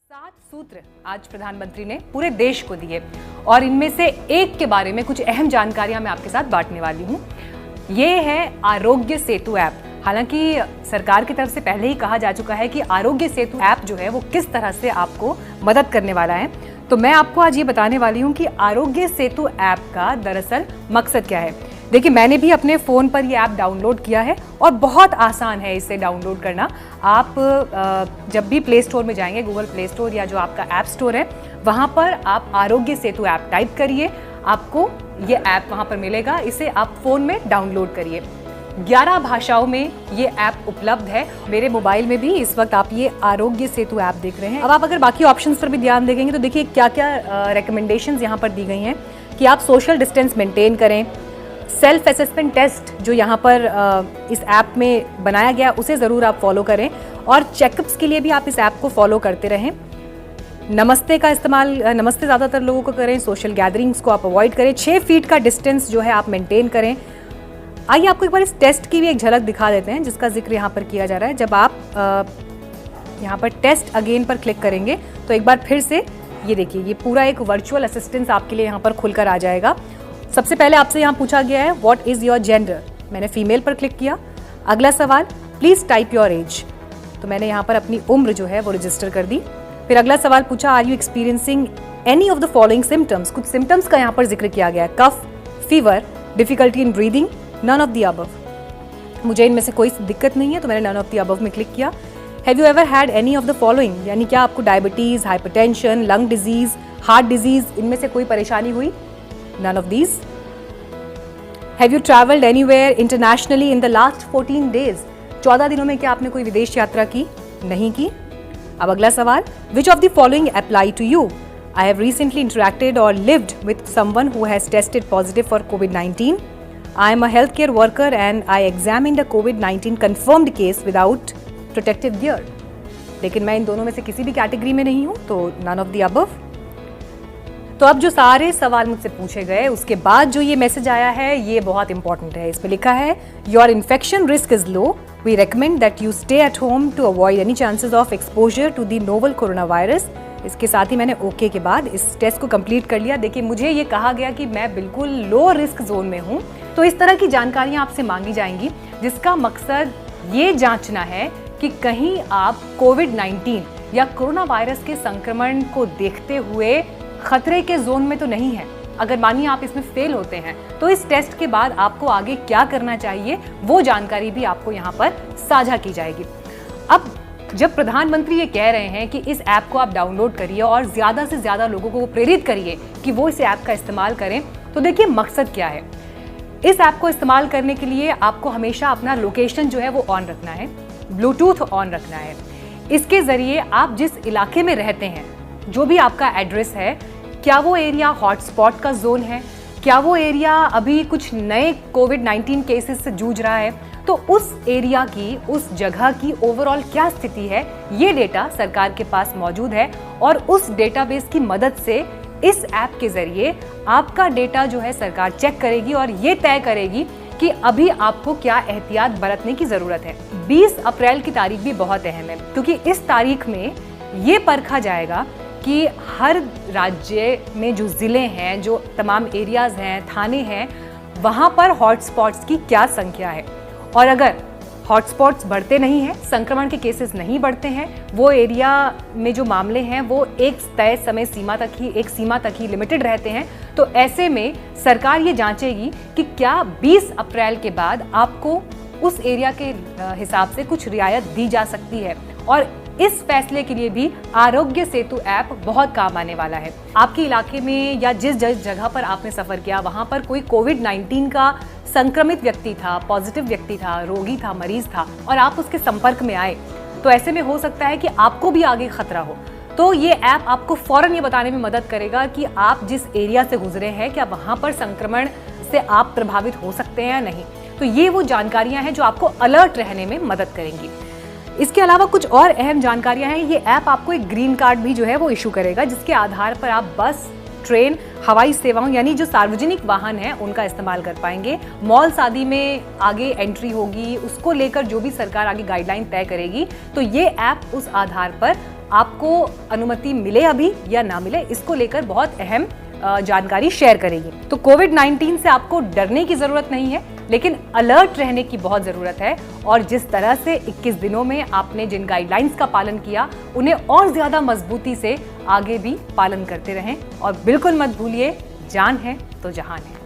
7 सूत्र आज प्रधानमंत्री ने पूरे देश को दिए और इनमें से एक के बारे में कुछ अहम जानकारियां मैं आपके साथ बांटने वाली हूं। ये है आरोग्य सेतु ऐप। हालांकि सरकार की तरफ से पहले ही कहा जा चुका है कि आरोग्य सेतु ऐप जो है वो किस तरह से आपको मदद करने वाला है, तो मैं आपको आज ये बताने वाली हूँ कि आरोग्य सेतु ऐप का दरअसल मकसद क्या है। देखिए, मैंने भी अपने फ़ोन पर ये ऐप डाउनलोड किया है और बहुत आसान है इसे डाउनलोड करना। आप जब भी प्ले स्टोर में जाएंगे, गूगल प्ले स्टोर या जो आपका ऐप स्टोर है, वहाँ पर आप आरोग्य सेतु ऐप टाइप करिए, आपको ये ऐप वहाँ पर मिलेगा। इसे आप फ़ोन में डाउनलोड करिए। 11 भाषाओं में ये ऐप उपलब्ध है। मेरे मोबाइल में भी इस वक्त आप ये आरोग्य सेतु ऐप देख रहे हैं। अब आप अगर बाकी ऑप्शंस पर भी ध्यान देंगे तो देखिए क्या क्या रिकमेंडेशंस यहाँ पर दी गई हैं कि आप सोशल डिस्टेंस मेंटेन करें, सेल्फ असेसमेंट टेस्ट जो यहाँ पर इस ऐप में बनाया गया उसे ज़रूर आप फॉलो करें और चेकअप्स के लिए भी आप इस ऐप को फॉलो करते रहें। नमस्ते का इस्तेमाल, नमस्ते ज़्यादातर लोगों को करें, सोशल गैदरिंग्स को आप अवॉइड करें, 6 फीट का डिस्टेंस जो है आप मेंटेन करें। आइए आपको एक बार इस टेस्ट की भी एक झलक दिखा देते हैं जिसका जिक्र यहाँ पर किया जा रहा है। जब आप यहाँ पर टेस्ट अगेन पर क्लिक करेंगे तो एक बार फिर से ये देखिए, ये पूरा एक वर्चुअल असिस्टेंस आपके लिए यहाँ पर खुलकर आ जाएगा। सबसे पहले आपसे यहाँ पूछा गया है व्हाट इज़ योर जेंडर। मैंने फीमेल पर क्लिक किया। अगला सवाल, प्लीज़ टाइप योर एज। तो मैंने यहाँ पर अपनी उम्र जो है वो रजिस्टर कर दी। फिर अगला सवाल पूछा, are you experiencing any of the following symptoms. कुछ सिम्टम्स का यहाँ पर जिक्र किया गया है, cough, fever, difficulty in breathing, none of the above. मुझे इनमें से कोई दिक्कत नहीं है तो मैंने नन ऑफ द अबव में क्लिक किया। Have you ever had any of the following, यानी क्या आपको diabetes, hypertension, lung disease, heart disease, इनमें से कोई परेशानी हुई। None of these. Have you traveled anywhere internationally in the last 14 days? 14 दिनों में क्या आपने कोई विदेश यात्रा की? नहीं की। अब अगला सवाल, Which of the following apply to you? I have recently interacted or lived with someone who has tested positive for COVID-19. I am a healthcare worker and I examined a COVID-19 confirmed case without protective gear. लेकिन मैं इन दोनों में से किसी भी category में नहीं हूँ, तो none of the above. तो अब जो सारे सवाल मुझसे पूछे गए उसके बाद जो ये मैसेज आया है ये बहुत इंपॉर्टेंट है। इसमें लिखा है your infection risk is low, we recommend that you stay at home to avoid any chances of exposure to the novel corona virus. इसके साथ ही मैंने ओके के बाद इस टेस्ट को कंप्लीट कर लिया। देखिए, मुझे ये कहा गया कि मैं बिल्कुल लो रिस्क जोन में हूँ, तो इस तरह की जानकारियाँ आपसे मांगी जाएंगी जिसका मकसद ये जांचना है कि कहीं आप कोविड-19 या कोरोना वायरस के संक्रमण को देखते हुए खतरे के जोन में तो नहीं है। अगर मानिए आप इसमें फेल होते हैं तो इस टेस्ट के बाद आपको आगे क्या करना चाहिए वो जानकारी भी आपको यहाँ पर साझा की जाएगी। अब जब प्रधानमंत्री ये कह रहे हैं कि इस ऐप को आप डाउनलोड करिए और ज़्यादा से ज़्यादा लोगों को प्रेरित करिए कि वो इस ऐप का इस्तेमाल करें, तो देखिए मकसद क्या है। इस ऐप को इस्तेमाल करने के लिए आपको हमेशा अपना लोकेशन जो है वो ऑन रखना है, ब्लूटूथ ऑन रखना है। इसके ज़रिए आप जिस इलाके में रहते हैं, जो भी आपका एड्रेस है, क्या वो एरिया हॉटस्पॉट का जोन है, क्या वो एरिया अभी कुछ नए कोविड-19 केसेस से जूझ रहा है, तो उस एरिया की, उस जगह की ओवरऑल क्या स्थिति है, ये डेटा सरकार के पास मौजूद है और उस डेटाबेस की मदद से इस ऐप के जरिए आपका डेटा जो है सरकार चेक करेगी और ये तय करेगी कि अभी आपको क्या एहतियात बरतने की ज़रूरत है। 20 अप्रैल की तारीख भी बहुत अहम है क्योंकि इस तारीख में ये परखा जाएगा कि हर राज्य में जो ज़िले हैं, जो तमाम एरियाज़ हैं, थाने हैं, वहाँ पर हॉटस्पॉट्स की क्या संख्या है। और अगर हॉटस्पॉट्स बढ़ते नहीं हैं, संक्रमण के केसेस नहीं बढ़ते हैं, वो एरिया में जो मामले हैं वो एक तय समय सीमा तक ही, एक सीमा तक ही लिमिटेड रहते हैं, तो ऐसे में सरकार ये जांचेगी कि क्या 20 अप्रैल के बाद आपको उस एरिया के हिसाब से कुछ रियायत दी जा सकती है। और इस फैसले के लिए भी आरोग्य सेतु ऐप बहुत काम आने वाला है। आपके इलाके में या जिस जगह पर आपने सफ़र किया वहाँ पर कोई कोविड-19 का संक्रमित व्यक्ति था, पॉजिटिव व्यक्ति था, रोगी था, मरीज था और आप उसके संपर्क में आए, तो ऐसे में हो सकता है कि आपको भी आगे खतरा हो। तो ये ऐप आपको फौरन ये बताने में मदद करेगा कि आप जिस एरिया से गुजरे हैं क्या वहाँ पर संक्रमण से आप प्रभावित हो सकते हैं या नहीं। तो ये वो जानकारियाँ हैं जो आपको अलर्ट रहने में मदद करेंगी। इसके अलावा कुछ और अहम जानकारियां हैं। ये ऐप आपको एक ग्रीन कार्ड भी जो है वो इशू करेगा जिसके आधार पर आप बस, ट्रेन, हवाई सेवाओं यानी जो सार्वजनिक वाहन है उनका इस्तेमाल कर पाएंगे। मॉल्स आदि में आगे एंट्री होगी, उसको लेकर जो भी सरकार आगे गाइडलाइन तय करेगी, तो ये ऐप उस आधार पर आपको अनुमति मिले अभी या ना मिले, इसको लेकर बहुत अहम जानकारी शेयर करेगी। तो कोविड-19 से आपको डरने की जरूरत नहीं है, लेकिन अलर्ट रहने की बहुत जरूरत है। और जिस तरह से 21 दिनों में आपने जिन गाइडलाइंस का पालन किया, उन्हें और ज्यादा मजबूती से आगे भी पालन करते रहें। और बिल्कुल मत भूलिए, जान है तो जहान है।